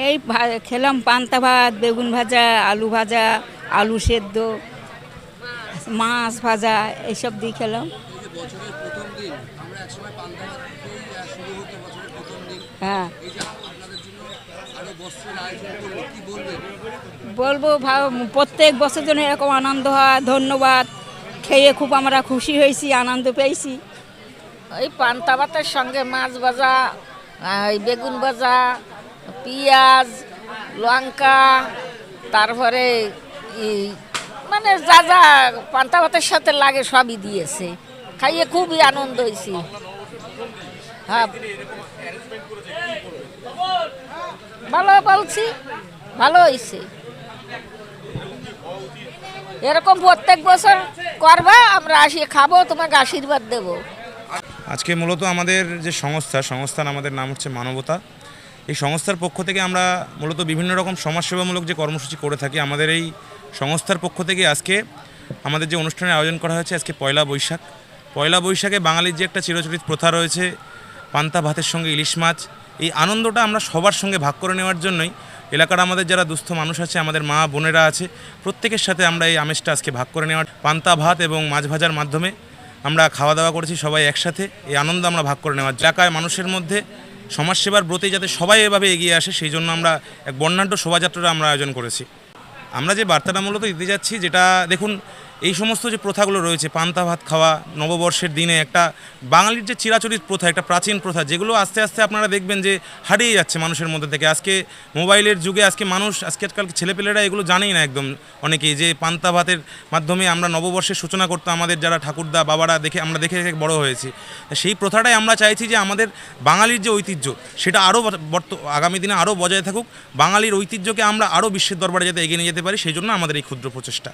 এই খেলাম পান্তা ভাত, বেগুন ভাজা, আলু ভাজা, আলু সেদ্ধ, মাছ ভাজা, এইসব দিয়ে খেলাম। এই যে বছরের প্রথম দিন, আমরা একসময় পান্তা ভাত থেকেই শুরু হতো বছরের প্রথম দিন। হ্যাঁ, এই যে আপনাদের জন্য আরো বস্ত্রের আয়োজন করলো, কি বলবেন? বলবো প্রত্যেক বছর জন্য এরকম আনন্দ হয়। ধন্যবাদ। খেয়ে খুব আমরা খুশি হয়েছি, আনন্দ পেয়েছি। ওই পান্তা ভাতের সঙ্গে মাছ ভাজা, ওই বেগুন ভাজা, পেঁয়াজ, লঙ্কা, তারপরে মানে যা যা পান্তা ভাতের সাথে লাগে সবই দিয়েছে। খাইয়ে খুবই আনন্দ হয়েছি। হ্যাঁ, ভালো বলছি, ভালো হয়েছে। এরকম প্রত্যেক বছর করবা, আমরা আসি খাবো, তোমাকে আশীর্বাদ দেবো। আজকে মূলত আমাদের যে সংস্থার আমাদের নাম হচ্ছে মানবতা। এই সংস্থার পক্ষ থেকে আমরা মূলত বিভিন্ন রকম সমাজসেবামূলক যে কর্মসূচি করে থাকি। আমাদের এই সংস্থার পক্ষ থেকে আজকে আমাদের যে অনুষ্ঠানের আয়োজন করা হয়েছে, আজকে পয়লা বৈশাখে বাঙালির যে একটা চিরচরিত প্রথা রয়েছে, পান্তা ভাতের সঙ্গে ইলিশ মাছ, এই আনন্দটা আমরা সবার সঙ্গে ভাগ করে নেওয়ার জন্যই এলাকার আমাদের যারা দুস্থ মানুষ আছে, আমাদের মা বোনেরা আছে, প্রত্যেকের সাথে আমরা এই আমেজটা আজকে ভাগ করে নেওয়ার পান্তা ভাত এবং মাছ ভাজার মাধ্যমে আমরা খাওয়া দাওয়া করেছি সবাই একসাথে। এই আনন্দ আমরা ভাগ করে নেওয়ার এলাকায় মানুষের মধ্যে সমাজসেবার ব্রতে যাতে সবাই এভাবে এগিয়ে আসে, সেই জন্য আমরা এক বর্ণাঢ্য শোভাযাত্রার আমরা আয়োজন করেছি। আমরা যে বার্তাটা মূলত দিতে যাচ্ছি, যেটা দেখুন, এই সমস্ত যে প্রথাগুলো রয়েছে, পান্তা ভাত খাওয়া নববর্ষের দিনে একটা বাঙালির যে চিরাচরিত প্রথা, একটা প্রাচীন প্রথা, যেগুলো আস্তে আস্তে আপনারা দেখবেন যে হারিয়ে যাচ্ছে মানুষের মধ্যে থেকে। আজকে মোবাইলের যুগে আজকাল ছেলেপেলেরা এগুলো জানেই না একদম। অনেকেই যে পান্তা ভাতের মাধ্যমে আমরা নববর্ষের সূচনা করতাম, আমাদের যারা ঠাকুরদা বাবারা আমরা দেখে বড় হয়েছি। সেই প্রথাটাই আমরা চাইছি যে আমাদের বাঙালির যে ঐতিহ্য, সেটা আরও আগামী দিনে আরও বজায় থাকুক। বাঙালির ঐতিহ্যকে আমরা আরও বিশ্বের দরবারে যাতে এগিয়ে নিয়ে যেতে পারি, সেই জন্য আমাদের এই ক্ষুদ্র প্রচেষ্টা।